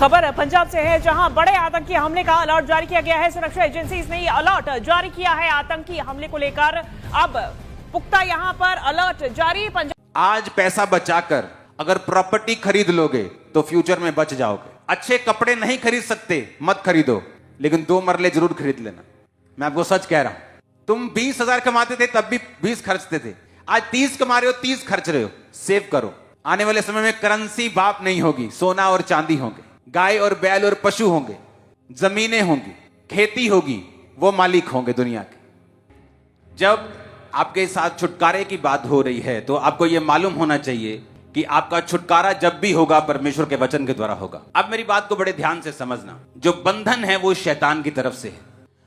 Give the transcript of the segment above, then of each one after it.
खबर पंजाब से है, जहां बड़े आतंकी हमले का अलर्ट जारी किया गया है। सुरक्षा एजेंसीज ने अलर्ट जारी किया है आतंकी हमले को लेकर। अब पुख्ता यहां पर अलर्ट जारी। आज पैसा बचाकर अगर प्रॉपर्टी खरीद लोगे तो फ्यूचर में बच जाओगे। अच्छे कपड़े नहीं खरीद सकते, मत खरीदो, लेकिन 2 मरले जरूर खरीद लेना। मैं आपको सच कह रहा हूं। तुम 20,000 कमाते थे तब भी 20 खर्चते थे, आज 30 कमा रहे हो 30 खर्च रहे हो। सेव करो, आने वाले समय में करेंसी बाप नहीं होगी, सोना और चांदी होंगे, गाय और बैल और पशु होंगे, जमीनें होंगी, खेती होगी, वो मालिक होंगे दुनिया के। जब आपके साथ छुटकारे की बात हो रही है तो आपको यह मालूम होना चाहिए कि आपका छुटकारा जब भी होगा परमेश्वर के वचन के द्वारा होगा। अब मेरी बात को बड़े ध्यान से समझना। जो बंधन है वो शैतान की तरफ से है।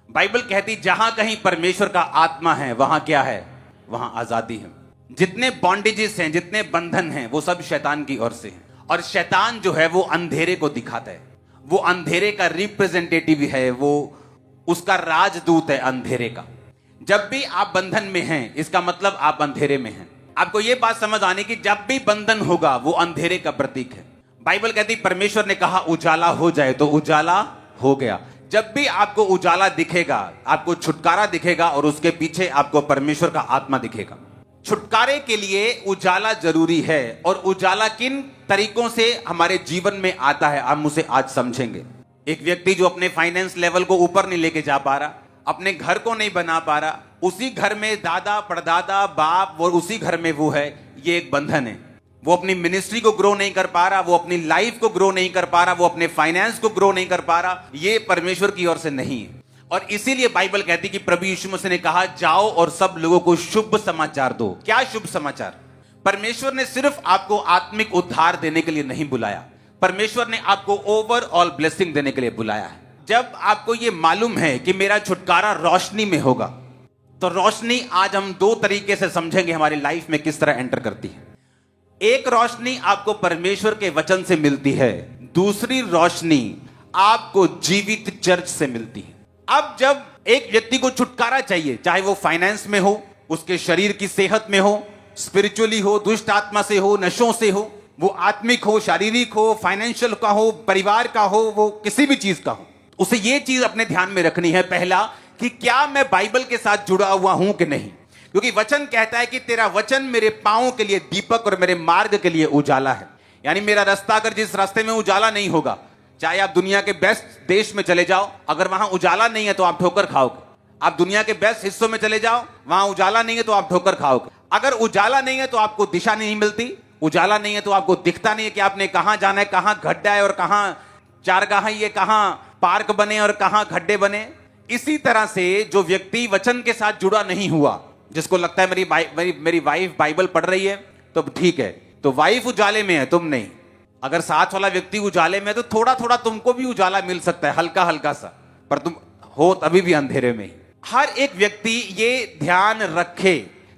बाइबल कहती जहां कहीं परमेश्वर का आत्मा है वहां क्या है, वहां आजादी है। जितने बॉन्डेजेस हैं, जितने बंधन हैं, वो सब शैतान की ओर से हैं। और शैतान जो है वो अंधेरे को दिखाता है, वो अंधेरे का रिप्रेजेंटेटिव है, वो उसका राजदूत है अंधेरे का। जब भी आप बंधन में हैं इसका मतलब आप अंधेरे में हैं। आपको यह बात समझ आने की, जब भी बंधन होगा वो अंधेरे का प्रतीक है। बाइबल कहती परमेश्वर ने कहा उजाला हो जाए तो उजाला हो गया। जब भी आपको उजाला दिखेगा, आपको छुटकारा दिखेगा और उसके पीछे आपको परमेश्वर का आत्मा दिखेगा। छुटकारे के लिए उजाला जरूरी है, और उजाला किन तरीकों से हमारे जीवन में आता है हम उसे आज समझेंगे। एक व्यक्ति जो अपने फाइनेंस लेवल को ऊपर नहीं लेके जा पा रहा, अपने घर को नहीं बना पा रहा, उसी घर में दादा परदादा बाप और उसी घर में वो है, ये एक बंधन है। वो अपनी मिनिस्ट्री को ग्रो नहीं कर पा रहा, वो अपनी लाइफ को ग्रो नहीं कर पा रहा, वो अपने फाइनेंस को ग्रो नहीं कर पा रहा, ये परमेश्वर की ओर से नहीं है। और इसीलिए बाइबल कहती कि प्रभु यीशु मसीह ने कहा जाओ और सब लोगों को शुभ समाचार दो। क्या शुभ समाचार? परमेश्वर ने सिर्फ आपको आत्मिक उद्धार देने के लिए नहीं बुलाया, परमेश्वर ने आपको ओवरऑल ब्लेसिंग देने के लिए बुलाया है। जब आपको यह मालूम है कि मेरा छुटकारा रोशनी में होगा, तो रोशनी आज हम 2 तरीके से समझेंगे हमारी लाइफ में किस तरह एंटर करती है। एक रोशनी आपको परमेश्वर के वचन से मिलती है, दूसरी रोशनी आपको जीवित चर्च से मिलती है। अब जब एक व्यक्ति को छुटकारा चाहिए, चाहे वो फाइनेंस में हो, उसके शरीर की सेहत में हो, स्पिरिचुअली हो, दुष्ट आत्मा से हो, नशों से हो, वो आत्मिक हो, शारीरिक हो, फाइनेंशियल का हो, परिवार का हो, वो किसी भी चीज का हो, उसे ये चीज अपने ध्यान में रखनी है पहला कि क्या मैं बाइबल के साथ जुड़ा हुआ हूं कि नहीं। क्योंकि वचन कहता है कि तेरा वचन मेरे पांवों के लिए दीपक और मेरे मार्ग के लिए उजाला है। यानी मेरा रास्ता, अगर जिस रास्ते में उजाला नहीं होगा, चाहे आप दुनिया के बेस्ट देश में चले जाओ, अगर वहां उजाला नहीं है तो आप ठोकर खाओगे। आप दुनिया के बेस्ट हिस्सों में चले जाओ, वहां उजाला नहीं है तो आप ठोकर खाओगे। अगर उजाला नहीं है तो आपको दिशा नहीं मिलती, उजाला नहीं है तो आपको दिखता नहीं है कि आपने कहां जाना है, कहां गड्ढा है और कहां चारगाह, ये कहां पार्क बने और कहां गड्ढे बने। इसी तरह से जो व्यक्ति वचन के साथ जुड़ा नहीं हुआ, जिसको लगता है मेरी वाइफ बाइबल पढ़ रही है तो ठीक है, तो वाइफ उजाले में है, तुम नहीं। अगर साथ वाला व्यक्ति उजाले में है तो थोड़ा थोड़ा तुमको भी उजाला मिल सकता है, हल्का हल्का सा, पर तुम हो तभी भी अंधेरे में। हर एक व्यक्ति ये ध्यान रखे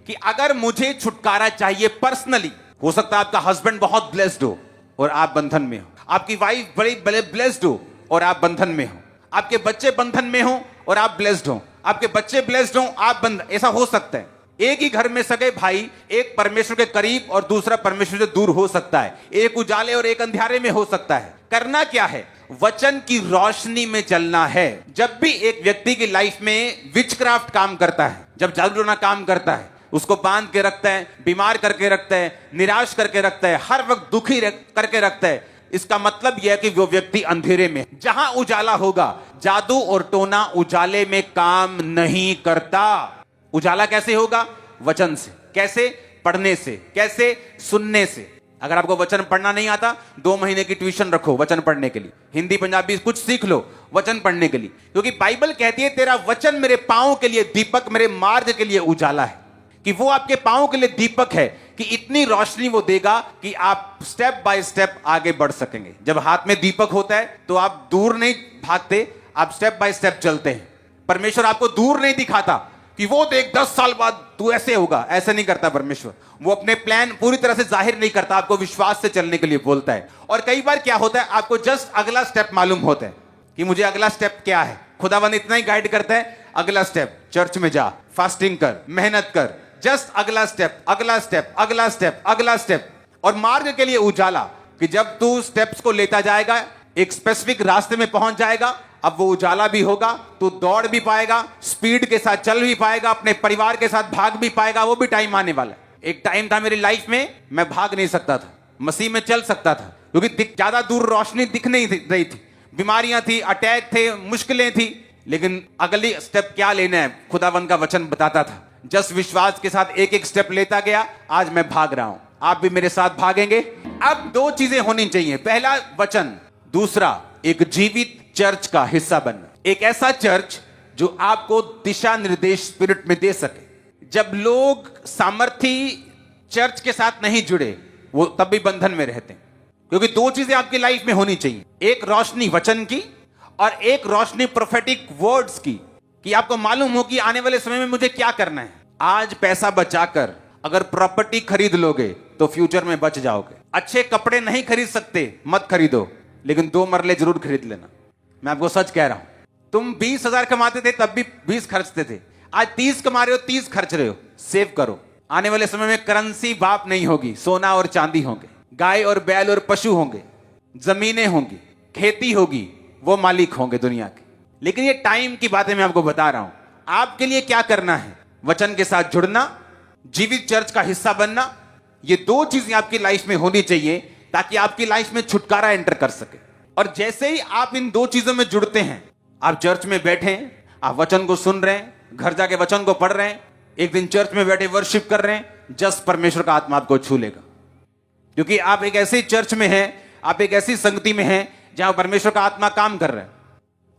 कि अगर मुझे छुटकारा चाहिए पर्सनली, हो सकता है आपका हस्बैंड बहुत ब्लेस्ड हो और आप बंधन में हो, आपकी वाइफ बड़ी ब्लेस्ड हो और आप बंधन में हो, आपके बच्चे बंधन में हो और आप ब्लेस्ड हो, आपके बच्चे ब्लेस्ड हो, आप बंधन, ऐसा हो सकता है। एक ही घर में सगे भाई, एक परमेश्वर के करीब और दूसरा परमेश्वर से दूर हो सकता है, एक उजाले और एक अंधेरे में हो सकता है। करना क्या है? वचन की रोशनी में चलना है। जब भी एक व्यक्ति की लाइफ में विचक्राफ्ट काम करता है, जब जादू टोना काम करता है, उसको बांध के रखता है, बीमार करके रखता है, निराश करके रखता है, हर वक्त दुखी करके रखता है, इसका मतलब यह है कि वो व्यक्ति अंधेरे में। जहां उजाला होगा, जादू और टोना उजाले में काम नहीं करता। उजाला कैसे होगा? वचन से। कैसे? पढ़ने से। कैसे? सुनने से। अगर आपको वचन पढ़ना नहीं आता, 2 महीने की ट्यूशन रखो वचन पढ़ने के लिए, हिंदी पंजाबी कुछ सीख लो वचन पढ़ने के लिए। क्योंकि बाइबल कहती है तेरा वचन मेरे पांवों के लिए दीपक, मेरे मार्ग के लिए उजाला है। कि वो आपके पांवों के लिए दीपक है, कि इतनी रोशनी वो देगा कि आप स्टेप बाय स्टेप आगे बढ़ सकेंगे। जब हाथ में दीपक होता है तो आप दूर नहीं भागते, आप स्टेप बाय स्टेप चलते हैं। परमेश्वर आपको दूर नहीं दिखाता कि वो देख 10 साल बाद तू ऐसे होगा, ऐसे नहीं करता परमेश्वर। वो अपने प्लान पूरी तरह से जाहिर नहीं करता, आपको विश्वास से चलने के लिए बोलता है। और कई बार क्या होता है, आपको जस्ट अगला स्टेप मालूम होता है कि मुझे अगला स्टेप क्या है। खुदावंद इतना ही गाइड करता है, अगला स्टेप चर्च में जा, फास्टिंग कर, मेहनत कर, जस्ट अगला स्टेप, अगला स्टेप, अगला स्टेप, अगला स्टेप। और मार्ग के लिए उजाला, कि जब तू स्टेप्स को लेता जाएगा एक स्पेसिफिक रास्ते में पहुंच जाएगा। अब वो उजाला भी होगा तो दौड़ भी पाएगा, स्पीड के साथ चल भी पाएगा, अपने परिवार के साथ भाग भी पाएगा। वो भी टाइम आने वाला है। एक टाइम था मेरी लाइफ में, मैं भाग नहीं सकता था, मसीह में चल सकता था क्योंकि ज्यादा दूर रोशनी दिख नहीं रही थी, बीमारियां थी, अटैक थे, मुश्किलें थी। लेकिन अगली स्टेप क्या लेना है खुदावन का वचन बताता था। जस्ट विश्वास के साथ एक एक स्टेप लेता गया। आज मैं भाग रहा हूं, आप भी मेरे साथ भागेंगे। अब दो चीजें होनी चाहिए, पहला वचन, दूसरा एक जीवित चर्च का हिस्सा बनना। एक ऐसा चर्च जो आपको दिशा निर्देश स्पिरिट में दे सके। जब लोग सामर्थी चर्च के साथ नहीं जुड़े वो तब भी बंधन में रहते हैं, क्योंकि दो चीजें आपकी लाइफ में होनी चाहिए, एक रोशनी वचन की और एक रोशनी प्रोफेटिक वर्ड्स की, कि आपको मालूम हो कि आने वाले समय में मुझे क्या करना है। आज पैसा बचाकर अगर प्रॉपर्टी खरीद लोगे तो फ्यूचर में बच जाओगे। अच्छे कपड़े नहीं खरीद सकते, मत खरीदो, लेकिन 2 मरले जरूर खरीद लेना। मैं आपको सच कह रहा हूं, तुम 20,000 कमाते थे तब भी 20 खर्चते थे, आज 30 कमा रहे हो 30 खर्च रहे हो। सेव करो, आने वाले समय में करेंसी बाप नहीं होगी, सोना और चांदी होंगे, गाय और बैल और पशु होंगे, जमीनें होंगी, खेती होगी, वो मालिक होंगे दुनिया के। लेकिन ये टाइम की बातें मैं आपको बता रहा हूं। आपके लिए क्या करना है, वचन के साथ जुड़ना, जीवित चर्च का हिस्सा बनना। ये दो चीजें आपकी लाइफ में होनी चाहिए ताकि आपकी लाइफ में छुटकारा एंटर कर सके। और जैसे ही आप इन दो चीजों में जुड़ते हैं, आप चर्च में बैठे हैं, आप वचन को सुन रहे हैं, घर जाके वचन को पढ़ रहे हैं, एक दिन चर्च में बैठे वर्शिप कर रहे हैं, जस्ट परमेश्वर का आत्मा आपको छू लेगा। क्योंकि आप एक ऐसे चर्च में हैं, आप एक ऐसी संगति में हैं जहां परमेश्वर का आत्मा काम कर रहा है,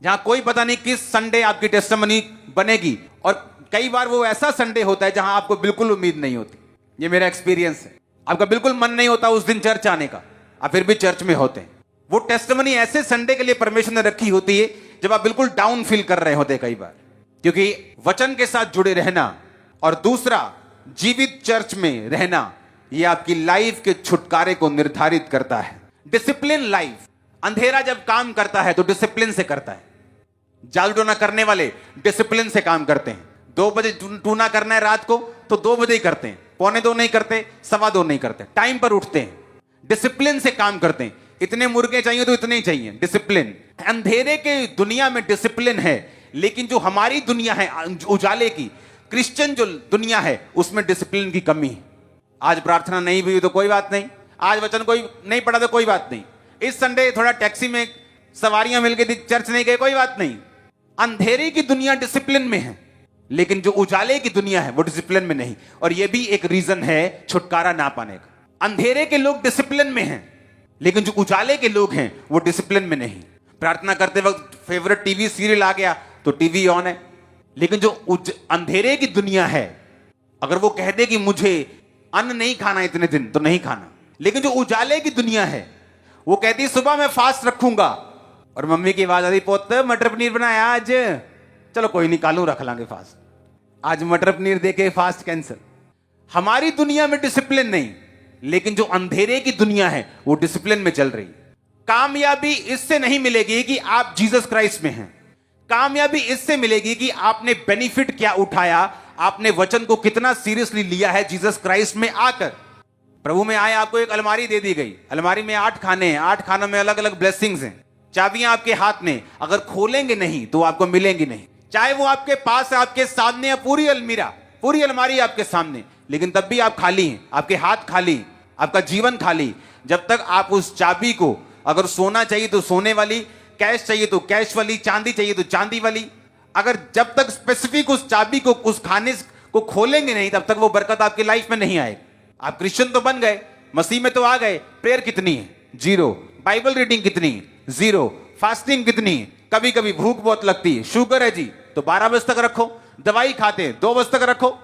जहां कोई पता नहीं किस संडे आपकी टेस्टिमनी बनेगी। और कई बार वो ऐसा संडे होता है जहां आपको बिल्कुल उम्मीद नहीं होती। ये मेरा एक्सपीरियंस है। आपका बिल्कुल मन नहीं होता उस दिन चर्च आने का, आप फिर भी चर्च में होते हैं। वो टेस्टिमनी ऐसे संडे के लिए परमेश्वर ने रखी होती है जब आप बिल्कुल डाउन फील कर रहे होते कई बार। क्योंकि वचन के साथ जुड़े रहना और दूसरा जीवित चर्च में रहना, यह आपकी लाइफ के छुटकारे को निर्धारित करता है। Discipline life. अंधेरा जब काम करता है तो डिसिप्लिन से करता है। जादू टोना करने वाले डिसिप्लिन से काम करते हैं। 2 बजे टूना करना है रात को तो 2 बजे ही करते हैं, 1:45 नहीं करते, 2:15 नहीं करते, टाइम पर उठते हैं, डिसिप्लिन से काम करते हैं। इतने मुर्गे चाहिए तो इतने ही चाहिए, डिसिप्लिन। अंधेरे के दुनिया में डिसिप्लिन है, लेकिन जो हमारी दुनिया है उजाले की, क्रिश्चियन जो दुनिया है, उसमें डिसिप्लिन की कमी है। आज प्रार्थना नहीं हुई तो कोई बात नहीं, आज वचन कोई नहीं पढ़ा तो कोई बात नहीं, इस संडे थोड़ा टैक्सी में सवारियां मिल गई, चर्च नहीं गए, कोई बात नहीं। अंधेरे की दुनिया डिसिप्लिन में है, लेकिन जो उजाले की दुनिया है वो डिसिप्लिन में नहीं। और यह भी एक रीजन है छुटकारा ना पाने का। अंधेरे के लोग डिसिप्लिन में हैं, लेकिन जो उजाले के लोग हैं वो डिसिप्लिन में नहीं। प्रार्थना करते वक्त फेवरेट टीवी सीरियल आ गया तो टीवी ऑन है, लेकिन जो अंधेरे की दुनिया है, अगर वो कह दे कि मुझे अन्न नहीं खाना इतने दिन तो नहीं खाना। लेकिन जो उजाले की दुनिया है वो कहती सुबह मैं फास्ट रखूंगा, और मम्मी की आवाज आती पोत मटर पनीर बनाया आज, चलो कोई नहीं कालू रख लांगे फास्ट। आज मटर पनीर देके फास्ट कैंसिल। हमारी दुनिया में डिसिप्लिन नहीं, लेकिन जो अंधेरे की दुनिया है वो डिसिप्लिन में चल रही। कामयाबी इससे नहीं मिलेगी कि आप जीसस क्राइस्ट में हैं, कामयाबी इससे मिलेगी कि आपने बेनिफिट क्या उठाया, आपने वचन को कितना सीरियसली लिया है। जीसस क्राइस्ट में आकर प्रभु में आए, आपको एक अलमारी दे दी गई, अलमारी में 8 खाने हैं, 8 खानों में अलग अलग ब्लेसिंग्स हैं, चाबियां आपके हाथ में, अगर खोलेंगे नहीं तो आपको मिलेंगी नहीं। चाहे वो आपके पास है, आपके सामने है, पूरी अलमीरा, पूरी अलमारी आपके सामने, लेकिन तब भी आप खाली हैं, आपके हाथ खाली, आपका जीवन खाली। जब तक आप उस चाबी को, अगर सोना चाहिए तो सोने वाली, कैश चाहिए तो कैश वाली, चांदी चाहिए तो चांदी वाली, अगर जब तक स्पेसिफिक उस चाबी को, उस खाने को खोलेंगे नहीं, तब तक वो बरकत आपकी लाइफ में नहीं आएगी। आप क्रिश्चियन तो बन गए, मसीह में तो आ गए, प्रेयर कितनी है? 0। बाइबल रीडिंग कितनी है? 0। फास्टिंग कितनी है? कभी कभी भूख बहुत लगती है, शुगर है जी तो 12 बजे तक रखो, दवाई खाते हैं 2 बजे तक रखो।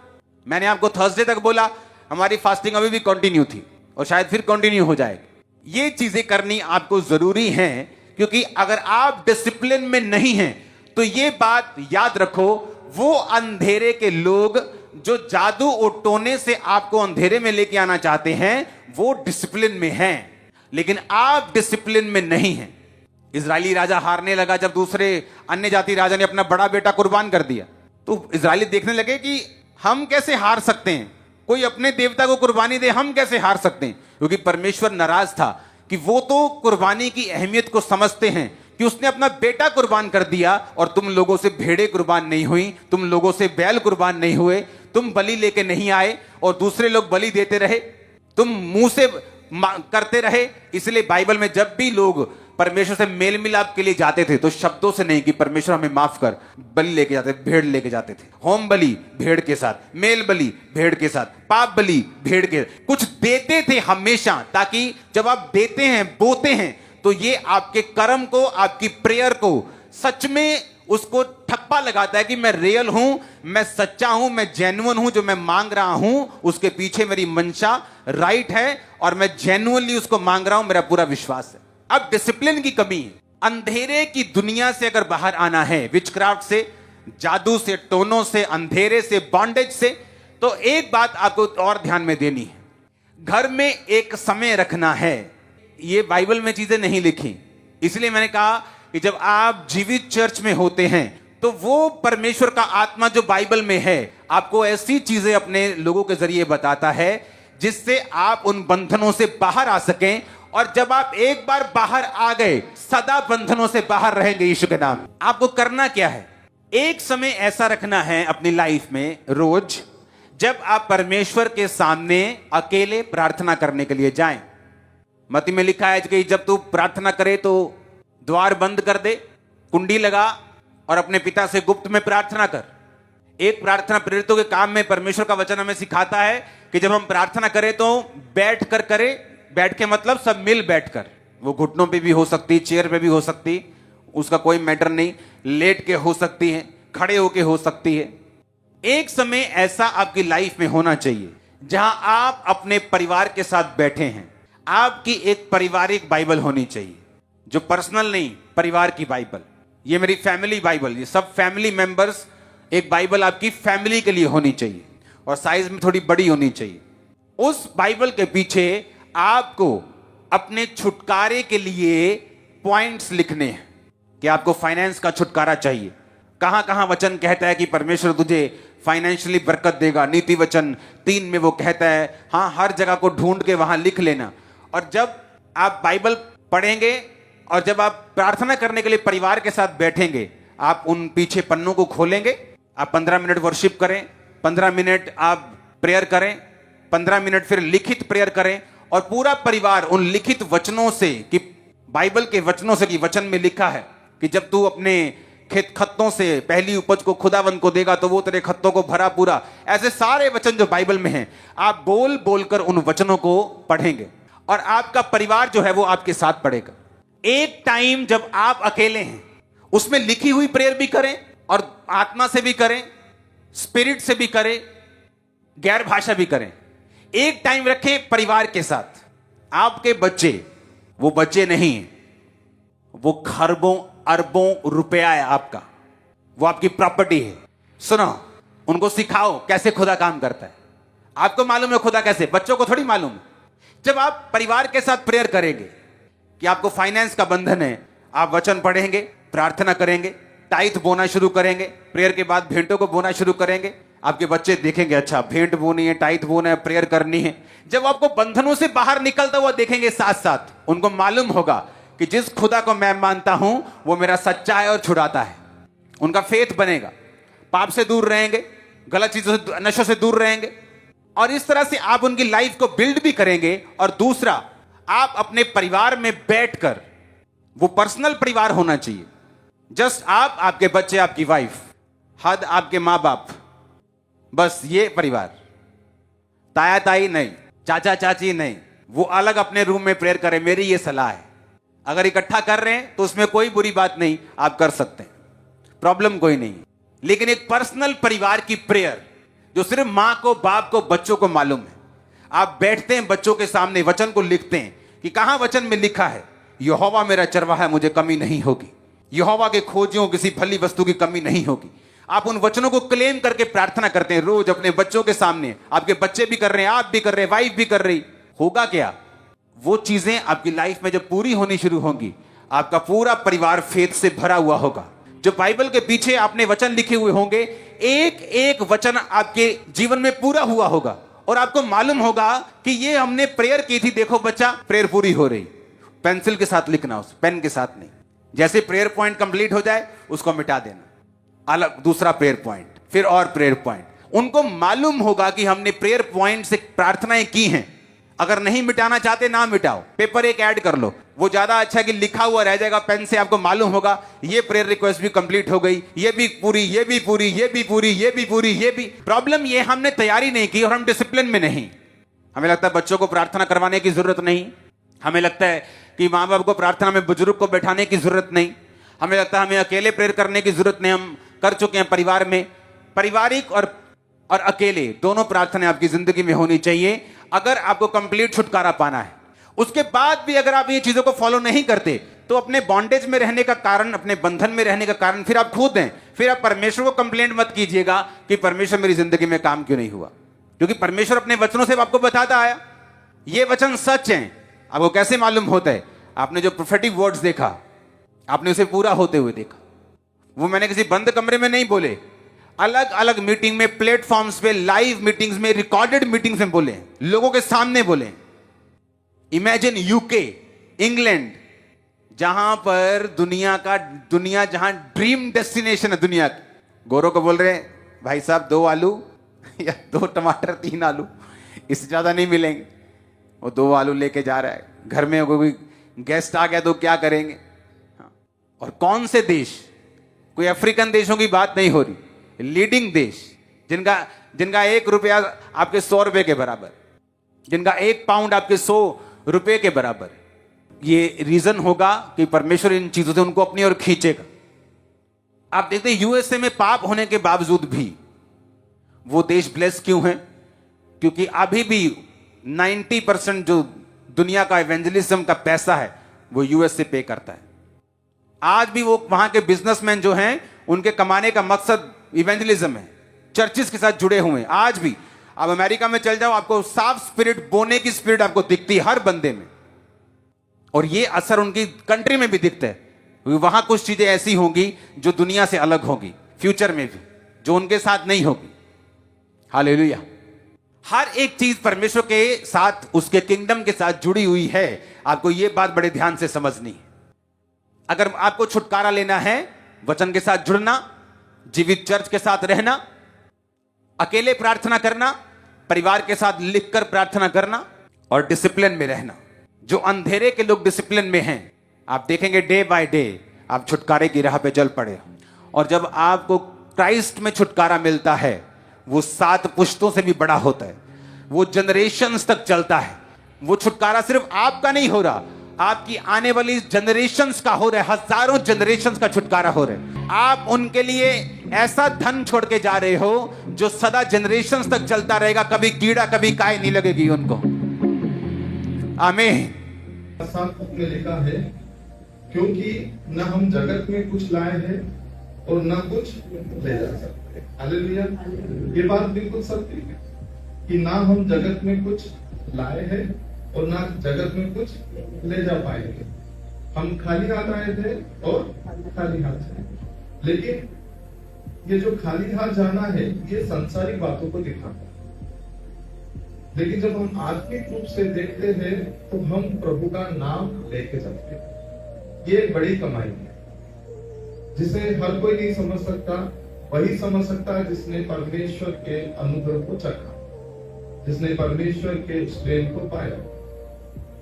मैंने आपको थर्सडे तक बोला, हमारी फास्टिंग अभी भी कंटिन्यू थी और शायद फिर कंटिन्यू हो जाएगी। ये चीजें करनी आपको जरूरी है, क्योंकि अगर आप डिसिप्लिन में नहीं हैं तो ये बात याद रखो, वो अंधेरे के लोग जो जादू और टोने से आपको अंधेरे में लेके आना चाहते हैं वो डिसिप्लिन में हैं, लेकिन आप डिसिप्लिन में नहीं हैं। इजरायली राजा हारने लगा जब दूसरे अन्य जाति राजा ने अपना बड़ा बेटा कुर्बान कर दिया, तो इजरायली देखने लगे कि हम कैसे हार सकते हैं, कोई अपने देवता को कुर्बानी दे, हम कैसे हार सकते हैं, क्योंकि परमेश्वर नाराज था कि वो तो कुर्बानी की अहमियत को समझते हैं कि उसने अपना बेटा कुर्बान कर दिया और तुम लोगों से भेड़ें कुर्बान नहीं हुई, तुम लोगों से बैल कुर्बान नहीं हुए, तुम बलि लेके नहीं आए और दूसरे लोग बलि देते रहे, तुम मुंह से करते रहे। इसलिए बाइबल में जब भी लोग परमेश्वर से मेल मिलाप के लिए जाते थे तो शब्दों से नहीं कि परमेश्वर हमें माफ कर, बलि लेके जाते, भेड़ लेके जाते थे। होम बलि भेड़ के साथ, मेल बलि भेड़ के साथ, पाप बलि भेड़ के, कुछ देते थे हमेशा, ताकि जब आप देते हैं, बोते हैं, तो ये आपके कर्म को, आपकी प्रेयर को सच में उसको ठप्पा लगाता है कि मैं रियल हूं, मैं सच्चा हूं, मैं जेन्युइन हूं, जो मैं मांग रहा हूं उसके पीछे मेरी मंशा राइट है और मैं जेन्युइनली उसको मांग रहा हूं, मेरा पूरा विश्वास है। अब डिसिप्लिन की कमी है। अंधेरे की दुनिया से अगर बाहर आना है, विचक्राफ्ट से, जादू से, टोनों से, अंधेरे से, बॉन्डेज से, तो एक बात आपको और ध्यान में देनी है, घर में एक समय रखना है। ये बाइबल में चीजें नहीं लिखी, इसलिए मैंने कहा कि जब आप जीवित चर्च में होते हैं तो वो परमेश्वर का आत्मा जो बाइबल में है आपको ऐसी चीजें अपने लोगों के जरिए बताता है जिससे आप उन बंधनों से बाहर आ सकें। और जब आप एक बार बाहर आ गए, सदा बंधनों से बाहर रहेंगे यीशु के नाम। आपको करना क्या है, एक समय ऐसा रखना है अपनी लाइफ में रोज, जब आप परमेश्वर के सामने अकेले प्रार्थना करने के लिए जाएं। मत्ती में लिखा है कि जब तू प्रार्थना करे तो द्वार बंद कर दे, कुंडी लगा और अपने पिता से गुप्त में प्रार्थना कर। एक प्रार्थना प्रेरितों के काम में परमेश्वर का वचन हमें सिखाता है कि जब हम प्रार्थना करें तो बैठ कर करें। बैठ के मतलब सब मिल बैठकर, वो घुटनों पे भी हो सकती, चेयर पे भी हो सकती, उसका कोई मैटर नहीं, लेट के हो सकती है, खड़े होके हो सकती है। एक समय ऐसा आपकी लाइफ में होना चाहिए जहां आप अपने परिवार के साथ बैठे हैं। आपकी एक पारिवारिक बाइबल होनी चाहिए, जो पर्सनल नहीं, परिवार की बाइबल। ये मेरी फैमिली बाइबल, ये सब फैमिली मेंबर्स, एक बाइबल आपकी फैमिली के लिए होनी चाहिए और साइज में थोड़ी बड़ी होनी चाहिए। उस बाइबल के पीछे आपको अपने छुटकारे के लिए पॉइंट्स लिखने हैं कि आपको फाइनेंस का छुटकारा चाहिए। कहां कहां वचन कहता है कि परमेश्वर तुझे फाइनेंशियली बरकत देगा, नीति वचन 3 में वो कहता है। हां, हर जगह को ढूंढ के वहां लिख लेना। और जब आप बाइबल पढ़ेंगे और जब आप प्रार्थना करने के लिए परिवार के साथ बैठेंगे, आप उन पीछे पन्नों को खोलेंगे। आप 15 मिनट वर्शिप करें, 15 मिनट आप प्रेयर करें, 15 मिनट फिर लिखित प्रेयर करें और पूरा परिवार उन लिखित वचनों से, कि बाइबल के वचनों से, कि वचन में लिखा है कि जब तू अपने खेत खत्तों से पहली उपज को खुदावंद को देगा तो वो तेरे खत्तों को भरा पूरा। ऐसे सारे वचन जो बाइबल में हैं, आप बोल बोलकर उन वचनों को पढ़ेंगे और आपका परिवार जो है वो आपके साथ पढ़ेगा। एक टाइम जब आप अकेले हैं, उसमें लिखी हुई प्रेयर भी करें और आत्मा से भी करें, स्पिरिट से भी करें, गैर भाषा भी करें। एक टाइम रखें परिवार के साथ। आपके बच्चे वो बच्चे नहीं हैं, वो खरबों अरबों रुपया है आपका, वो आपकी प्रॉपर्टी है। सुनो, उनको सिखाओ कैसे खुदा काम करता है। आपको मालूम है खुदा कैसे, बच्चों को थोड़ी मालूम है। जब आप परिवार के साथ प्रेयर करेंगे कि आपको फाइनेंस का बंधन है, आप वचन पढ़ेंगे, प्रार्थना करेंगे, टाइथ बोना शुरू करेंगे, प्रेयर के बाद भेंटों को बोना शुरू करेंगे, आपके बच्चे देखेंगे अच्छा भेंट बोनी है, टाइथ बोना है, प्रेयर करनी है। जब आपको बंधनों से बाहर निकलता हुआ देखेंगे, साथ साथ उनको मालूम होगा कि जिस खुदा को मैं मानता हूं वो मेरा सच्चा है और छुड़ाता है। उनका फेथ बनेगा, पाप से दूर रहेंगे, गलत चीजों से, नशों से दूर रहेंगे और इस तरह से आप उनकी लाइफ को बिल्ड भी करेंगे। और दूसरा, आप अपने परिवार में बैठकर, वो पर्सनल परिवार होना चाहिए, जस्ट आप, आपके बच्चे, आपकी वाइफ, हद आपके माँ बाप, बस ये परिवार। ताया ताई नहीं, चाचा चाची नहीं, वो अलग अपने रूम में प्रेयर करें। मेरी ये सलाह है। अगर इकट्ठा कर रहे हैं तो उसमें कोई बुरी बात नहीं, आप कर सकते हैं, प्रॉब्लम कोई नहीं। लेकिन एक पर्सनल परिवार की प्रेयर जो सिर्फ माँ को, बाप को, बच्चों को मालूम है। आप बैठते हैं बच्चों के सामने, वचन को लिखते हैं कि कहां वचन में लिखा है, यहोवा मेरा चरवाहा है, मुझे कमी नहीं होगी। यहोवा के खोजियों किसी भली वस्तु की कमी नहीं होगी। आप उन वचनों को क्लेम करके प्रार्थना करते हैं रोज अपने बच्चों के सामने। आपके बच्चे भी कर रहे हैं, आप भी कर रहे हैं, वाइफ भी कर रही। होगा क्या, वो चीजें आपकी लाइफ में जब पूरी होनी शुरू होंगी, आपका पूरा परिवार फेथ से भरा हुआ होगा। जो बाइबल के पीछे आपने वचन लिखे हुए होंगे, एक एक वचन आपके जीवन में पूरा हुआ होगा और आपको मालूम होगा कि ये हमने प्रेयर की थी, देखो बच्चा प्रेयर पूरी हो रही। पेंसिल के साथ लिखना, उस पेन के साथ नहीं। जैसे प्रेयर पॉइंट कंप्लीट हो जाए उसको मिटा देना, अलग दूसरा प्रेयर पॉइंट, फिर और प्रेयर पॉइंट। उनको मालूम होगा कि हमने प्रेयर पॉइंट से प्रार्थनाएं की हैं। अगर नहीं मिटाना चाहते ना मिटाओ, पेपर एक ऐड कर लो, वो ज्यादा अच्छा है कि लिखा हुआ रह जाएगा पेन से। आपको मालूम होगा ये प्रेयर रिक्वेस्ट भी कंप्लीट हो गई, ये भी पूरी, ये भी पूरी, ये भी पूरी, ये भी पूरी, ये भी। प्रॉब्लम ये हमने तैयारी नहीं की और हम डिसिप्लिन में नहीं। हमें लगता है बच्चों को प्रार्थना करवाने की जरूरत नहीं, हमें लगता है कि माँ बाप को प्रार्थना में बुजुर्ग को बैठाने की जरूरत नहीं, हमें लगता है हमें अकेले प्रेयर करने की जरूरत नहीं। हम कर चुके हैं परिवार में। पारिवारिक और अकेले दोनों प्रार्थनाएं आपकी जिंदगी में होनी चाहिए अगर आपको कंप्लीट छुटकारा पाना है। उसके बाद भी अगर आप ये चीजों को फॉलो नहीं करते तो अपने बॉन्डेज में रहने का कारण, अपने बंधन में रहने का कारण फिर आप खुद हैं। फिर आप परमेश्वर को कंप्लेंट मत कीजिएगा कि परमेश्वर मेरी जिंदगी में काम क्यों नहीं हुआ, क्योंकि परमेश्वर अपने वचनों से आपको बताता आया। ये वचन सच हैं। आपको कैसे मालूम होता है? आपने जो प्रोफेटिक वर्ड्स देखा, आपने उसे पूरा होते हुए देखा। वो मैंने किसी बंद कमरे में नहीं बोले, अलग अलग मीटिंग में, प्लेटफॉर्म्स पे, लाइव मीटिंग्स में, रिकॉर्डेड मीटिंग्स में बोले, लोगों के सामने बोले। इमेजिन यूके, इंग्लैंड, जहां पर दुनिया जहां ड्रीम डेस्टिनेशन है दुनिया की। गोरों को बोल रहे हैं भाई साहब 2 आलू या 2 टमाटर 3 आलू, इससे ज्यादा नहीं मिलेंगे। वो 2 आलू लेके जा रहा है, घर में कोई गेस्ट आ गया तो क्या करेंगे। और कौन से देश, कोई अफ्रीकन देशों की बात नहीं हो रही, लीडिंग देश जिनका 1 रुपया आपके 100 रुपए के बराबर, जिनका 1 पाउंड आपके 100 रुपए के बराबर। ये रीजन होगा कि परमेश्वर इन चीजों से उनको अपनी ओर खींचेगा। आप देखते हैं यूएसए में पाप होने के बावजूद भी वो देश ब्लेस क्यों है? क्योंकि अभी भी 90% जो दुनिया का इवेंजलिज्म का पैसा है वो यूएसए पे करता है। आज भी वो वहां के बिजनेसमैन जो हैं उनके कमाने का मकसद इवेंजलिज्म है, चर्चिस के साथ जुड़े हुए हैं आज भी। अब अमेरिका में चल जाओ, आपको साफ स्पिरिट, बोने की स्पिरिट आपको दिखती है हर बंदे में, और ये असर उनकी कंट्री में भी दिखता है। वहां कुछ चीजें ऐसी होंगी जो दुनिया से अलग होगी, फ्यूचर में भी, जो उनके साथ नहीं होगी। हालेलुया। हर एक चीज परमेश्वर के साथ, उसके किंगडम के साथ जुड़ी हुई है। आपको यह बात बड़े ध्यान से समझनी है। अगर आपको छुटकारा लेना है, वचन के साथ जुड़ना, जीवित चर्च के साथ रहना, अकेले प्रार्थना करना, परिवार के साथ लिखकर प्रार्थना करना और डिसिप्लिन में रहना। जो अंधेरे के लोग डिसिप्लिन में हैं, आप देखेंगे डे बाय डे आप छुटकारे की राह पे चल पड़े। और जब आपको क्राइस्ट में छुटकारा मिलता है, वो 7 पुश्तों से भी बड़ा होता है, वो जनरेशंस तक चलता है। वो छुटकारा सिर्फ आपका नहीं हो रहा, आपकी आने वाली जनरेशंस का हो रहा है। हजारों जनरेशंस का छुटकारा हो रहा है। आप उनके लिए ऐसा धन छोड़ के जा रहे हो जो सदा जनरेशंस तक चलता रहेगा, कभी कीड़ा कभी काय नहीं लगेगी उनको। आमीन। में लिखा है, क्योंकि न हम जगत में कुछ लाए हैं और न कुछ ले जा सकते। हालेलुया। ये बात बिल्कुल सत्य है कि ना हम जगत में कुछ लाए हैं और ना जगत में कुछ ले जा पाएंगे। हम खाली हाथ आए थे और खाली हाथ जाएंगे। लेकिन ये जो खाली हाथ जाना है, ये संसारिक बातों को दिखाता है। लेकिन जब हम आत्मिक रूप से देखते हैं तो हम प्रभु का नाम लेके चलते हैं। ये एक बड़ी कमाई है जिसे हर कोई नहीं समझ सकता। वही समझ सकता है जिसने परमेश्वर के अनुग्रह को चखा, जिसने परमेश्वर के प्रेम को पाया,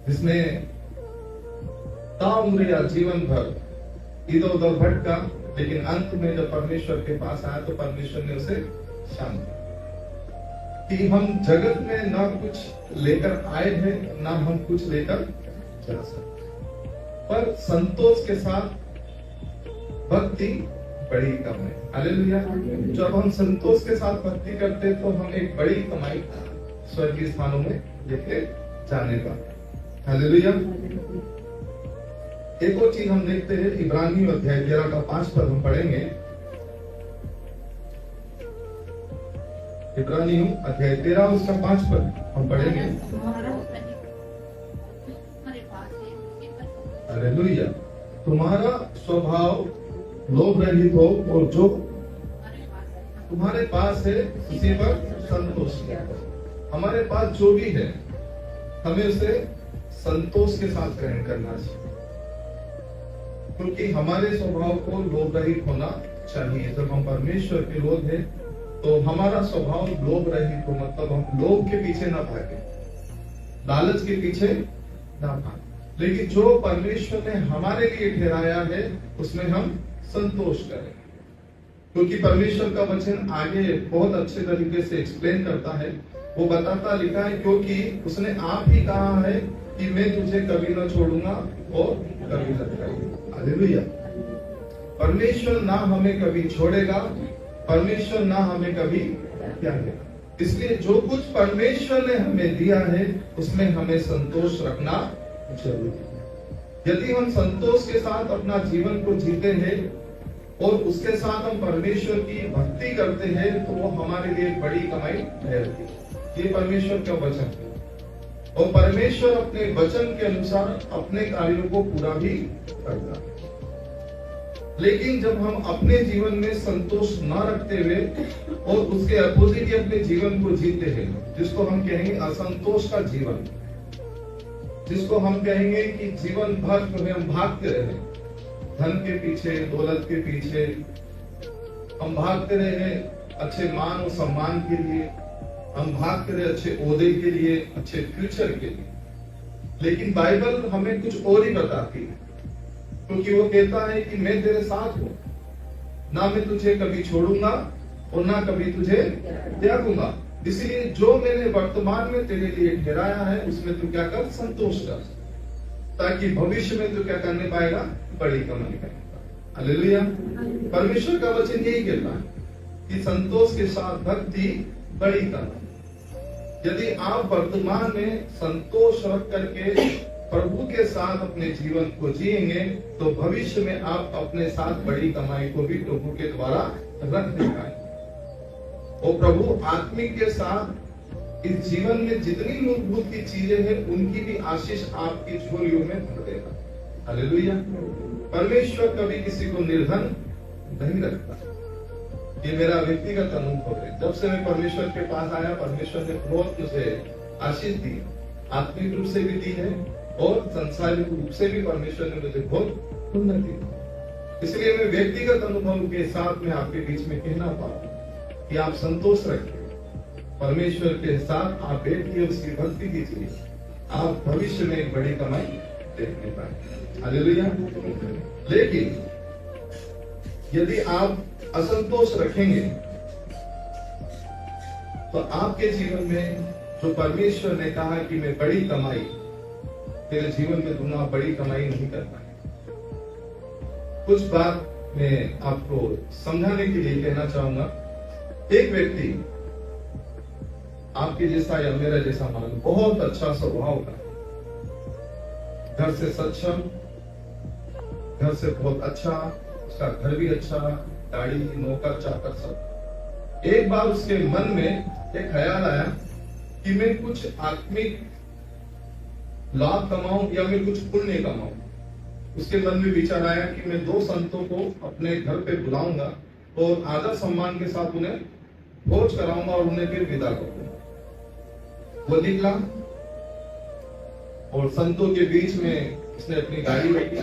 जिसने ताउम्र या जीवन भर इधर उधर भटका, लेकिन अंत में जब परमेश्वर के पास आया तो परमेश्वर ने उसे शांति। कि हम जगत में ना कुछ लेकर आए हैं, ना हम कुछ लेकर जा सकते, पर संतोष के साथ भक्ति बड़ी कम है। हालेलुया। जब हम संतोष के साथ भक्ति करते तो हम एक बड़ी कमाई स्वर्गीय स्थानों में लेके जाने का। हालेलुया। एक और चीज हम देखते हैं, इब्रानियों अध्याय 13 का 5 पद हम पढ़ेंगे। इब्रानियों अध्याय 13 उसका 5 पद हम पढ़ेंगे। हालेलुया। तुम्हारा स्वभाव लोभ रहित हो और जो तुम्हारे पास है उसी पर संतोष करो। हमारे पास जो भी है हमें उसे संतोष के साथ ग्रहण करना चाहिए। क्योंकि हमारे स्वभाव को लोभ रहित होना चाहिए। जब हम परमेश्वर के लोग हैं तो हमारा स्वभाव लोभ रहित हो, मतलब हम लोभ के पीछे ना भागे, लालच के पीछे ना भागे, लेकिन जो परमेश्वर ने हमारे लिए ठहराया है उसमें हम संतोष करें। क्योंकि परमेश्वर का वचन आगे बहुत अच्छे तरीके से एक्सप्लेन करता है। वो बताता लिखा है, क्योंकि उसने आप ही कहा है कि मैं तुझे कभी न छोड़ूंगा और कभी न छोड़ूंगा। हालेलुया। परमेश्वर ना हमें कभी छोड़ेगा, परमेश्वर ना हमें कभी त्यागेगा। इसलिए जो कुछ परमेश्वर ने हमें दिया है उसमें हमें संतोष रखना जरूरी है। यदि हम संतोष के साथ अपना जीवन को जीते हैं और उसके साथ हम परमेश्वर की भक्ति करते हैं तो वो हमारे लिए बड़ी कमाई ठहरती है। ये परमेश्वर का वचन है और परमेश्वर अपने वचन के अनुसार अपने कार्यों को पूरा भी करता है। लेकिन जब हम अपने जीवन में संतोष न रखते हुए और उसके अपोजिट ही अपने जीवन को जीते हैं, जिसको हम कहेंगे असंतोष का जीवन, जिसको हम कहेंगे कि जीवन भर जो है हम भागते रहे, धन के पीछे, दौलत के पीछे हम भागते रहे, अच्छे मान और सम्मान के लिए हम भागते रहे, अच्छे ओहदे के लिए, अच्छे फ्यूचर के लिए। लेकिन बाइबल हमें कुछ और ही बताती है, क्योंकि वो कहता है कि मैं तेरे साथ हूं, ना मैं तुझे कभी छोड़ूंगा और ना कभी तुझे त्यागूंगा। इसलिए जो मैंने वर्तमान में तेरे लिए ठहराया है उसमें तू क्या कर, संतोष कर, ताकि भविष्य में तू क्या करने पाएगा, बड़ी कमाई करेगा। हालेलुया। परमेश्वर का वचन यही कहता है कि संतोष के साथ भक्ति बड़ी कमाई। यदि आप वर्तमान में संतोष रख करके प्रभु के साथ अपने जीवन को जिएंगे तो भविष्य में आप अपने साथ बड़ी कमाई को भी प्रभु के द्वारा रख दे पाएंगे। और प्रभु आत्मिक के साथ इस जीवन में जितनी मूलभूत की चीजें हैं उनकी भी आशीष आपकी झोलियों में भर देगा। हालेलुया। परमेश्वर कभी किसी को निर्धन नहीं रखता। ये मेरा व्यक्तिगत अनुभव है। जब से मैं परमेश्वर के पास आया, परमेश्वर ने बहुत मुझे आशीष दी, आत्मिक रूप से भी दी है और सांसारिक रूप से भी परमेश्वर ने मुझे बहुत उन्नति दी। इसलिए मैं व्यक्तिगत अनुभव के साथ में आपके बीच में कहना पाऊं कि आप संतोष रखिए, परमेश्वर के साथ आप बैठिए, उसकी भक्ति कीजिए, आप भविष्य में एक बड़ी कमाई देखने पाएंगे। हालेलुया। लेकिन यदि आप असंतोष रखेंगे तो आपके जीवन में जो परमेश्वर ने कहा कि मैं बड़ी कमाई तेरे जीवन में दूंगा, बड़ी कमाई नहीं कर पाए। कुछ बात मैं आपको समझाने के लिए कहना चाहूंगा। एक व्यक्ति आपके जैसा या मेरा जैसा मान, बहुत अच्छा स्वभाव का, घर से सक्षम, घर से बहुत अच्छा, उसका घर भी अच्छा, गाड़ी, नौकर चाकर सब। एक बार उसके मन में एक ख्याल आया कि मैं कुछ आत्मिक लाभ कमाऊं या मैं कुछ पुण्य कमाऊं। उसके मन में विचार आया कि मैं 2 संतों को अपने घर पे बुलाऊंगा और आदर सम्मान के साथ उन्हें भोज कराऊंगा और उन्हें फिर विदा करूंगा। वो निकला और संतों के बीच में उसने अपनी गाड़ी रखी।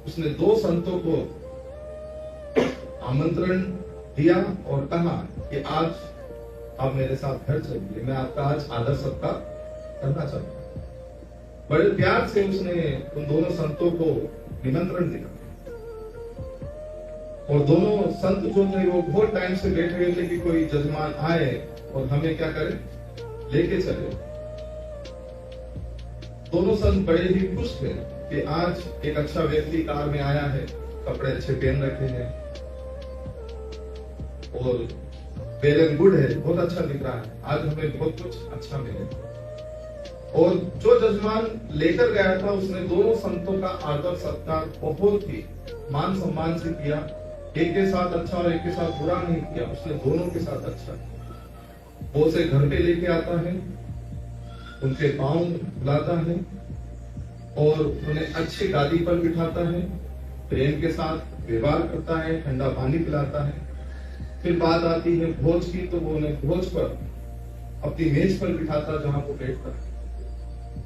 उसने 2 संतों को आमंत्रण दिया और कहा कि आज आप मेरे साथ घर चलिए, मैं आपका आज आदर सत्कार करना चाहता हूं। बड़े प्यार से उसने उन दोनों संतों को निमंत्रण दिया और दोनों संत जो थे वो बहुत टाइम से बैठे हुए थे कि कोई जजमान आए और हमें क्या करे, लेके चले। दोनों संत बड़े ही खुश थे कि आज एक अच्छा व्यक्ति कार में आया है, कपड़े अच्छे पहन रखे हैं और वेल एंड गुड है, बहुत अच्छा दिख रहा है, आज हमें बहुत कुछ अच्छा मिलेगा। और जो जजमान लेकर गया था उसने दोनों संतों का आदर सत्कार बहुत ही मान सम्मान से किया। एक के साथ अच्छा और एक के साथ बुरा नहीं किया, उसने दोनों के साथ अच्छा किया। वो उसे घर पे लेके आता है, उनके पांव बुलाता है और उन्हें अच्छी गादी पर बिठाता है, प्रेम के साथ व्यवहार करता है, ठंडा पानी पिलाता है। फिर बात आती है भोज की, तो वो उन्हें भोज पर अपनी मेज पर बिठाता जहां वो बैठता है।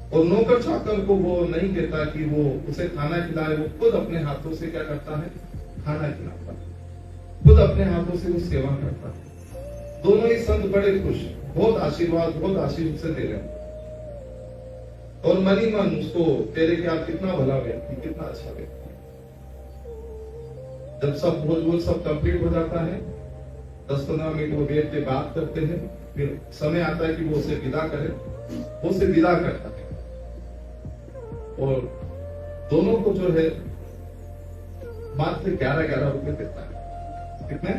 और नौकर चाकर को वो नहीं कहता कि वो उसे खाना खिलाए, वो खुद अपने हाथों से क्या करता है, खाना खिलाता है, खुद अपने हाथों से वो सेवा करता है। दोनों ही संत बड़े खुश, बहुत आशीर्वाद, बहुत आशीष उसे दे रहे हैं और मन ही मन उसको कह रहे कि आप कितना भला व्यक्ति, कितना अच्छा व्यक्ति। जब सब भोज सब कंप्लीट हो जाता है, 10-15 मिनट वो बैठ के बात करते हैं, फिर समय आता है कि वो उसे विदा करे, वो उसे विदा करता है और दोनों को जो है मात्र 11-11 रुपए देता है। कितने?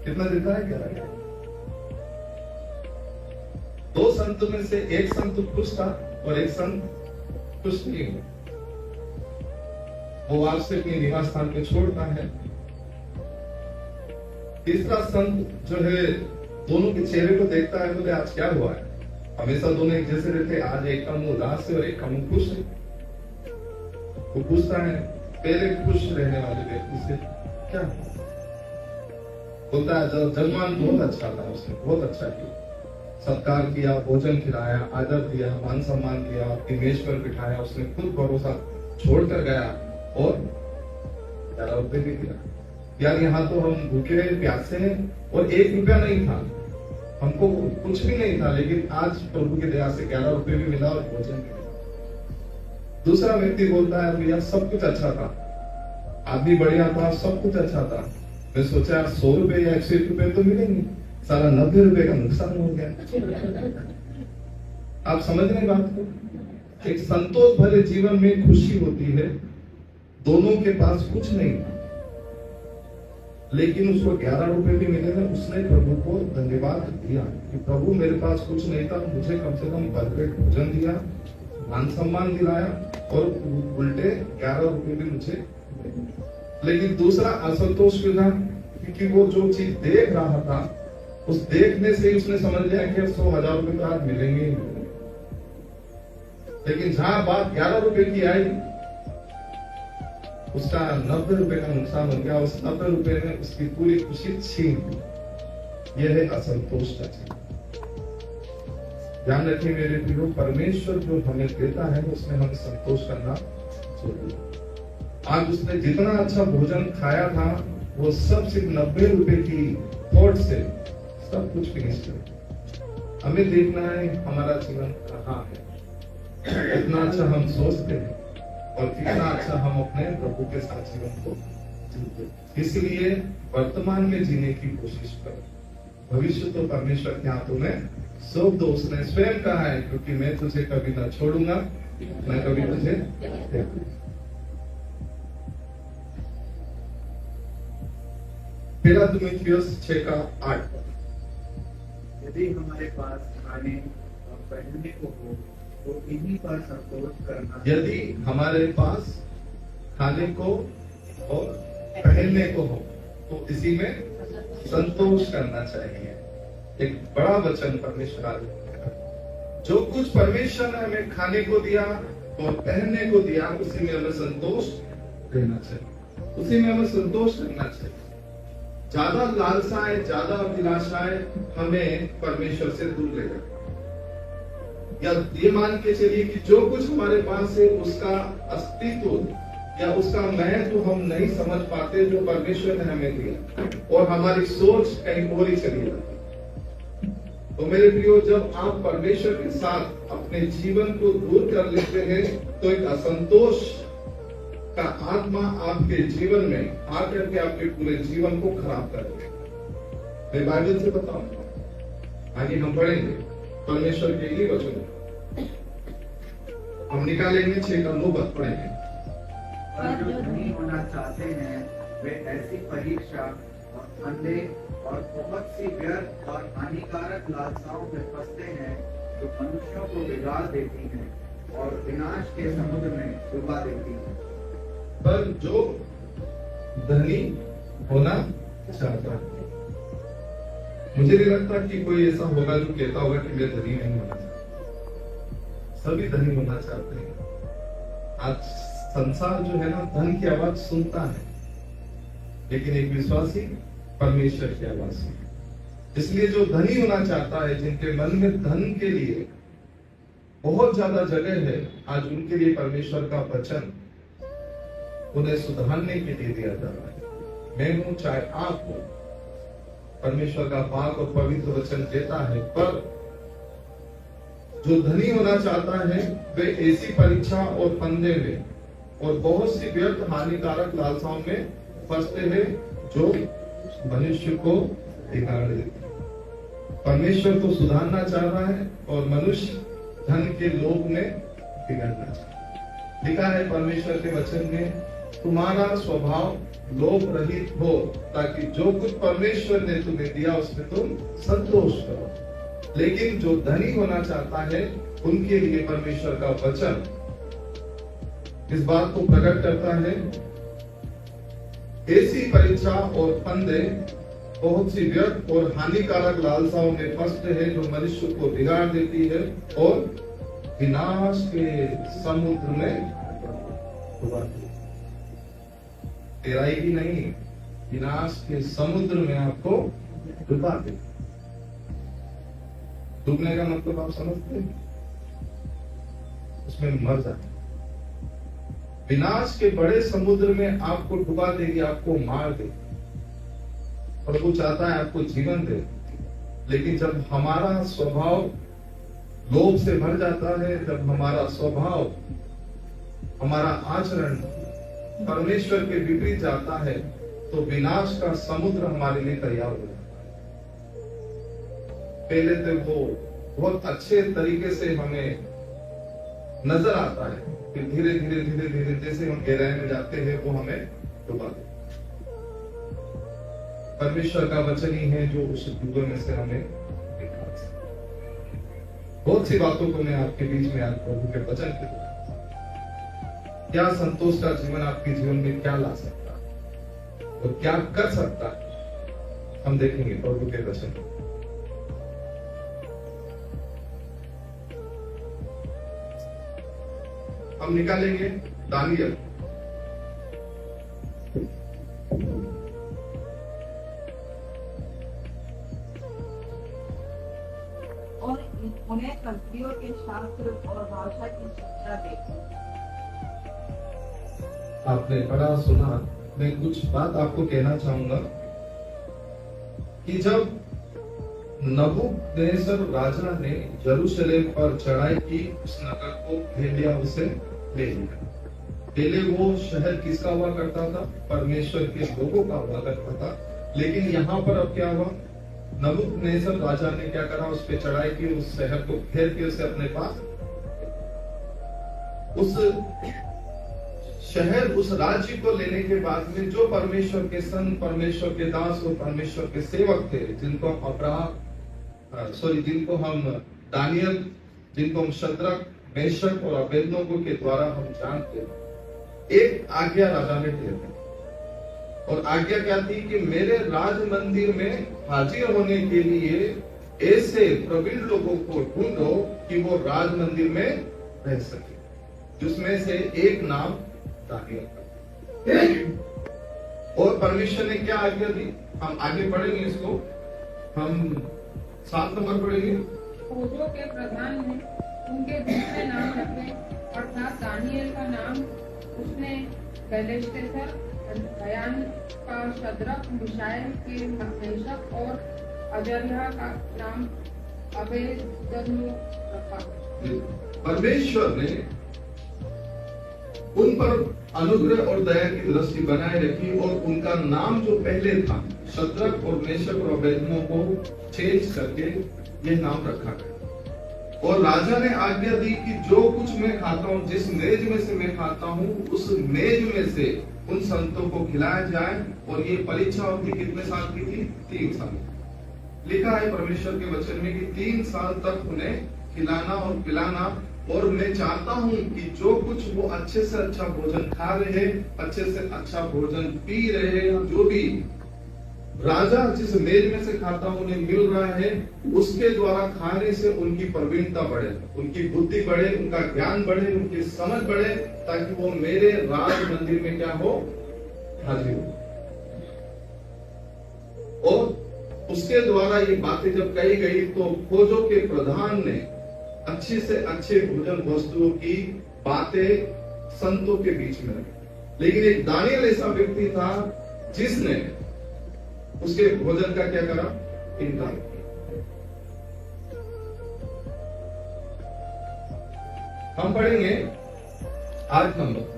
कितना देता है? 11-11। दो संत में से एक संत खुश था और एक संत खुश नहीं हुआ। वो वापस अपने निवास स्थान पे छोड़ता है। तीसरा संत जो है दोनों के चेहरे को देखता है, बोले आज क्या हुआ है? हमेशा दोनों एक जैसे रहते, आज एक का मुंह उदास है और एक का मुंह खुश है। वो पूछता है पहले खुश रहने वाले व्यक्ति से क्या बोलता है, जजमान बहुत अच्छा था, उसने बहुत अच्छा किया, सत्कार किया, भोजन खिलाया, आदर दिया, मान सम्मान किया, आपकी मेज पर बिठाया, उसने खुद भरोसा छोड़कर गया और 11 रुपए भी दिया। यार यहाँ तो हम भूखे प्यासे हैं और 1 रुपया नहीं था, हमको कुछ भी नहीं था, लेकिन आज प्रभु की दया से 11 रुपए भी मिला और भोजन भी मिला। दूसरा व्यक्ति बोलता है भैया सब कुछ अच्छा था, आदमी बढ़िया था, सब कुछ अच्छा था, मैं सोचा 100 रुपए या 101 रुपए तो मिलेंगे, सारा 90 रुपए का नुकसान हो गया। आप समझ रहे बात को? एक संतोष भरे जीवन में खुशी होती है, दोनों के पास कुछ नहीं था लेकिन उसको 11 रुपए भी मिले थे। उसने प्रभु को धन्यवाद दिया कि प्रभु मेरे पास कुछ नहीं था, मुझे कम से कम भरपेट भोजन दिया, मान सम्मान दिलाया और उल्टे 11 रुपए भी मुझे। लेकिन दूसरा असंतोष क्यों था? क्योंकि वो जो चीज देख रहा था, उस देखने से ही उसने समझ लिया कि 100,000 रुपए तो आज मिलेंगे। लेकिन जहां बात 11 रुपए की आई, उसका 90 रुपए का नुकसान हो गया। उस 90 रुपए ने उसकी पूरी खुशी छीन ली। यह है असंतोष का चीज। ध्यान रखिए मेरे प्रियो, परमेश्वर जो हमें देता है उसमें हम संतोष करना चाहिए। आज उसने जितना अच्छा भोजन खाया था वो सब सिर्फ 90 रुपए की थॉट से सब कुछ फिनिश कर। हमें देखना है हमारा जीवन कहाँ है, इतना अच्छा हम सोचते हैं और कितना अच्छा हम अपने प्रभु के साथ जीवन को जीते। इसलिए वर्तमान में जीने की कोशिश करो। भविष्य तो परमेश्वर के हाथों में सौंप दो। उसने स्वयं कहा है, क्योंकि मैं तुझे कभी न छोड़ूंगा, मैं कभी तुझे देखूंगा। पहला तिमुथियुस 6:8। यदि हमारे पास खाने और पहनने को हो तो इन्हीं पर संतोष करना। यदि हमारे पास खाने को और पहनने को हो तो इसी में संतोष करना चाहिए। एक बड़ा वचन परमेश्वर आ, जो कुछ परमेश्वर ने हमें खाने को दिया और पहनने को दिया, उसी में हमें संतोष रहना चाहिए, उसी में हमें संतोष करना चाहिए। ज्यादा लालसाएं, ज्यादा अभिलाषाएं हमें परमेश्वर से दूर ले जाती। या ये मान के चलिए कि जो कुछ हमारे पास है उसका अस्तित्व या उसका महत्व हम नहीं समझ पाते जो परमेश्वर ने हमें दिया, और हमारी सोच कहीं और ही चली जाती। तो मेरे प्रियो, जब आप परमेश्वर के साथ अपने जीवन को दूर कर लेते हैं तो एक असंतोष का आत्मा आपके जीवन में आकर के आपके पूरे जीवन को खराब कर देगा। मैं बाइबल से बताऊंगा, आगे हम पढ़ेंगे परमेश्वर के ही वचन हम निकालेंगे। 6:9 पढ़ेंगे। पर जो धनी होना चाहते हैं वे ऐसी परीक्षा और फंदे और बहुत सी व्यर्थ और हानिकारक लालसाओं में फंसते हैं जो मनुष्यों को बिगाड़ देती हैं और विनाश के समुद्र में डुबा देती हैं। पर जो धनी होना चाहता है, मुझे नहीं लगता कि कोई ऐसा होगा जो कहता होगा कि मैं धनी नहीं होना चाहता। सभी धनी होना चाहते हैं। आज संसार जो है ना, धन की आवाज सुनता है, लेकिन एक विश्वासी परमेश्वर की आवाज सुनता है। इसलिए जो धनी होना चाहता है, जिनके मन में धन के लिए बहुत ज्यादा जगह है, आज उनके लिए परमेश्वर का वचन उन्हें सुधारने के लिए दिया जा रहा है। मैं हूं चाहे आप हो, परमेश्वर का पाक और पवित्र वचन देता है, पर जो धनी होना चाहता है वे ऐसी परीक्षा और फंदे में और बहुत सी व्यर्थ हानिकारक लालसाओं में फंसते हैं जो मनुष्य को बिगाड़ देते हैं। परमेश्वर तो सुधारना चाह रहा है और मनुष्य धन के लोभ में बिगड़ना चाहता है। लिखा है परमेश्वर के वचन में, तुम्हारा स्वभाव लोभ रहित हो, ताकि जो कुछ परमेश्वर ने तुम्हें दिया उसमें तुम संतोष करो। लेकिन जो धनी होना चाहता है उनके लिए परमेश्वर का वचन इस बात को प्रकट करता है, ऐसी परीक्षा और फंदे बहुत सी व्यर्थ और हानिकारक लालसाओं में फंसते हैं जो मनुष्य को बिगाड़ देती है और विनाश के समुद्र में डुबा देती है। तेराई ही नहीं, विनाश के समुद्र में आपको डुबा देती है। डूबने का मतलब आप समझते हैं? उसमें मर जाते। विनाश के बड़े समुद्र में आपको डुबा देगी, आपको मार देगी। प्रभु चाहता है आपको जीवन दे, लेकिन जब हमारा स्वभाव लोभ से भर जाता है, जब हमारा स्वभाव, हमारा आचरण परमेश्वर के विपरीत जाता है, तो विनाश का समुद्र हमारे लिए तैयार हो जाता है। पहले तो वो बहुत अच्छे तरीके से हमें नजर आता है, फिर धीरे धीरे धीरे धीरे जैसे हम गहराई में जाते हैं वो हमें डुबा देता है। परमेश्वर का वचन ही है जो उस डूबे में से हमें निकाल सकता। बहुत सी बातों को मैं आपके बीच में आज प्रभु के वचन के द्वारा, क्या संतोष का जीवन आपके जीवन में क्या ला सकता है और क्या कर सकता है, हम देखेंगे प्रभु के वचन। हम निकालेंगे दानियल और उन्हें कल्पियों के शास्त्र और भाषा की शिक्षा दे। आपने पढ़ा सुना, मैं कुछ बात आपको कहना चाहूंगा कि जब नबूकदनेस्सर राजा ने यरूशलेम पर चढ़ाई की, उस नगर को घेर लिया, उसे ले लिया। पहले वो शहर किसका हुआ करता था? परमेश्वर के लोगों का हुआ करता था। लेकिन यहाँ पर अब क्या हुआ? नबूकदनेस्सर राजा ने क्या करा? उस पे चढ़ाई की, उस शहर को घेर के उसे अपने पास, उस शहर, उस राज्य को लेने के बाद में जो परमेश्वर के संत, परमेश्वर के दास और परमेश्वर के सेवक थे, जिनको हम दानियल, जिनको हम शद्रक, मेशक और अबेदनगो के द्वारा हम जानते हैं, एक आज्ञा राजा ने दे दी। और आज्ञा क्या थी कि मेरे राज मंदिर में हाजिर होने के लिए ऐसे प्रवीण लोगों को ढूंढो कि वो राज मंदिर में रह सके, जिसमें से एक नाम दानियल। और परमेश्वर ने क्या आज्ञा दी? हम आगे पढ़ेंगे इसको, हम 7 नंबर पढ़ेंगे। फौजों के प्रधान ने उनके दूसरे नाम रखे, अर्थात दानियल का नाम उसने बेलशस्सर, दयान का शद्रक, मिशाएल के मेशक और अजर्याह का नाम अबेदनगो रखा। परमेश्वर ने उन पर अनुग्रह और दया की दृष्टि बनाए रखी और उनका नाम जो पहले था शद्रक और मेशक और अबेदनगो को चेंज करके ये नाम रखा गया। और राजा ने आज्ञा दी कि जो कुछ मैं खाता हूँ, जिस मेज में से मैं खाता हूँ, उस मेज में से उन संतों को खिलाया जाए। और ये परीक्षा अवधि कितने साल की थी? 3 साल। लिखा है परमेश्वर के वचन में कि 3 साल तक उन्हें खिलाना और पिलाना। और मैं चाहता हूँ कि जो कुछ वो अच्छे से अच्छा भोजन खा रहे, अच्छे से अच्छा भोजन पी रहे, जो भी राजा जिस मेज में से खाता उन्हें मिल रहा है, उसके द्वारा खाने से उनकी प्रवीणता बढ़े, उनकी बुद्धि बढ़े, उनका ज्ञान बढ़े, उनकी समझ बढ़े, ताकि वो मेरे राज मंदिर में क्या हो? हाजिर हो। और उसके द्वारा ये बातें जब कही गई तो फौजों के प्रधान ने अच्छे से अच्छे भोजन वस्तुओं की बातें संतों के बीच में रखी। लेकिन एक दानियल ऐसा व्यक्ति था जिसने उसके भोजन का क्या करा? इनकार किया। हम पढ़ेंगे 8 नंबर।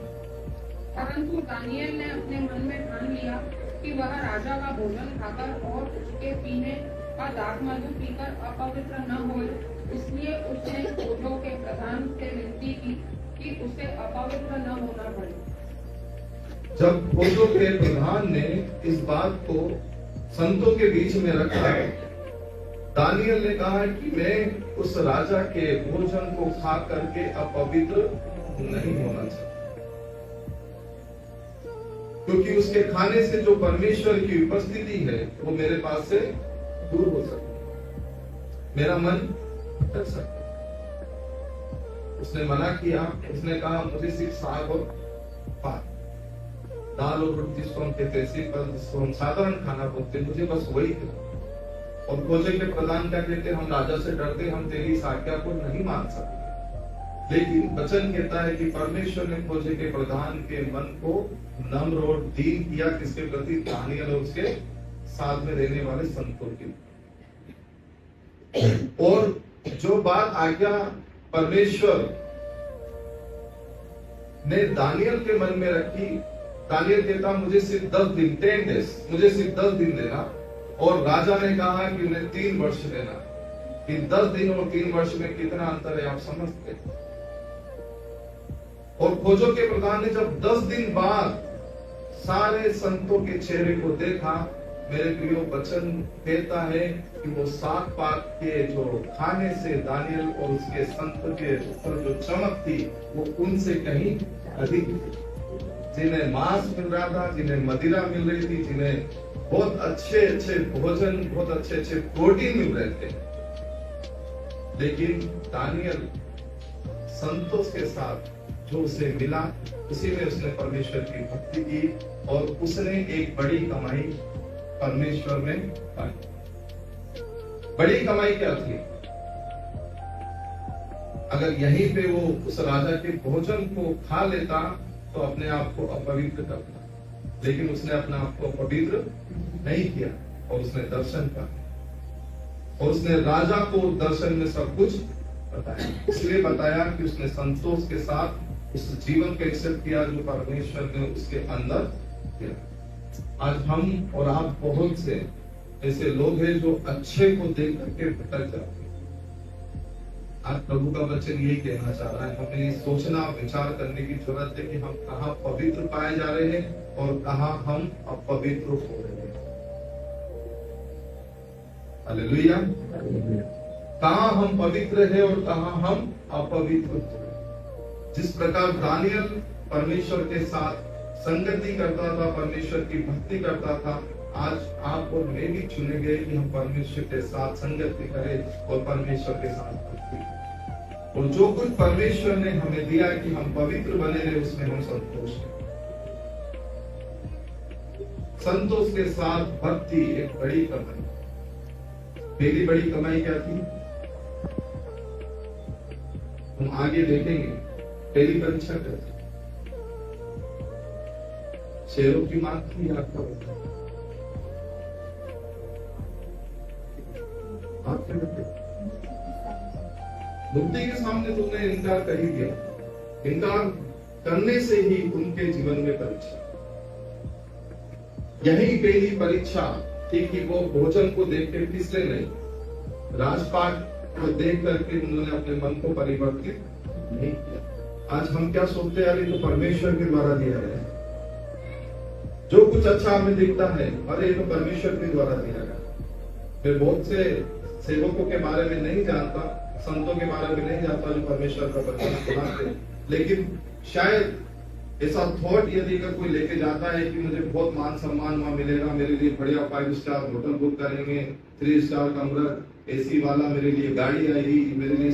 परंतु दानियल ने अपने मन में ठान लिया कि वह राजा का भोजन खाकर और उसके पीने का दाखमधु पीकर अपवित्र न हो, इसलिए उसने फौजों के प्रधान से विनती की कि उसे अपवित्र न होना पड़े। जब फौजों के प्रधान ने इस बात को संतों के बीच में रखा, दानियल ने कहा कि मैं उस राजा के भोजन को खा करके अपवित्र नहीं होना चाहता, क्योंकि उसके खाने से जो परमेश्वर की उपस्थिति है वो मेरे पास से दूर हो सकती है, मेरा मन थक सकता है। उसने मना किया। उसने कहा मुझे सिर्फ साग और भात, दाल और रोटी, जिसको हम कहते हैं सिंपल, जिसको हम साधारण खाना बोलते हैं, मुझे बस वही खिला। और फौज के प्रधान क्या कहते हैं? हम राजा से डरते, हम तेरी इस आज्ञा को नहीं मान सकते। लेकिन वचन कहता है कि परमेश्वर ने फौज के प्रधान के मन को नम्र और दीन किया, किसके प्रति? दानियल और उसके साथ में रहने वाले संतों के। और जो बात आज्ञा परमेश्वर ने दानियल के मन में रखी, दानियल कहता मुझे सिर्फ 10 दिन, 10 डेज, मुझे सिर्फ 10 दिन देना। और राजा ने कहा कि उन्हें 3 वर्ष देना। कि 10 दिन और 3 वर्ष में कितना अंतर है, आप समझते हैं? और फौजों के प्रधान ने जब 10 दिन बाद सारे संतों के चेहरे को देखा, मेरे प्रियो, वचन कहता है कि वो साग पात के जो खाने से दानियल और उसके संत के ऊपर जो चमक थी वो उनसे कहीं अधिक थी। जिन्हें मांस मिल रहा था, जिन्हें मदिरा मिल रही थी, जिन्हें बहुत अच्छे अच्छे भोजन, बहुत अच्छे अच्छे प्रोटीन मिल रहे थे, लेकिन दानियल संतोष के साथ जो उसे मिला उसी में उसने परमेश्वर की भक्ति की और उसने एक बड़ी कमाई परमेश्वर में पाई। बड़ी कमाई क्या थी? अगर यहीं पे वो उस राजा के भोजन को खा लेता तो अपने आप को अपवित्र करता, लेकिन उसने अपने आप को अपवित्र नहीं किया और उसने दर्शन पाया और उसने राजा को दर्शन में सब कुछ बताया। इसलिए बताया कि उसने संतोष के साथ उस जीवन को एक्सेप्ट किया जो परमेश्वर ने उसके अंदर किया। आज हम और आप बहुत से ऐसे लोग हैं जो अच्छे को देख करके भटक जाते हैं। आज प्रभु का वचन यही कहना चाह रहा है, हमें सोचना विचार करने की जरूरत है कि हम कहाँ पवित्र पाए जा रहे हैं और कहाँ हम अपवित्र हो रहे हैं। हालेलुया। कहाँ हम पवित्र हैं और कहाँ हम अपवित्र हो रहे हैं। जिस प्रकार दानियल परमेश्वर के साथ संगति करता था, परमेश्वर की भक्ति करता था, आज आप और मैं भी चुने गए कि हम परमेश्वर के साथ संगति करें और परमेश्वर के साथ भक्ति करें। और जो कुछ परमेश्वर ने हमें दिया कि हम पवित्र बने रहे, उसमें हम संतोष करें। संतोष के साथ भक्ति एक बड़ी कमाई। पहली बड़ी कमाई क्या थी? हम आगे देखेंगे। पहली परीक्षा क्या थी? शेरों की मांग थी। आपका बुद्धि के सामने तुमने इनकार कर ही दिया। इनकार करने से ही उनके जीवन में परीक्षा। यही पहली परीक्षा थी कि वो भोजन को देख के फिसले नहीं, राजपाट को देख करके उन्होंने अपने मन को परिवर्तित नहीं किया। आज हम क्या सोचते हैं, अरे तो परमेश्वर के द्वारा दिया है, जो कुछ अच्छा हमें दिखता है, अरे तो परमेश्वर के द्वारा दिया गया। मैं बहुत से सेवकों के बारे में नहीं जानता, संतों के बारे में नहीं जानता जो परमेश्वर का वचन सुनाते, लेकिन शायद ऐसा थॉट यदि अगर कोई लेके जाता है कि मुझे बहुत मान सम्मान वहां मिलेगा, मेरे लिए बढ़िया 5 स्टार होटल बुक करेंगे, 3 स्टार कमरा, एसी वाला, मेरे लिए गाड़ी आएगी, मेरे लिए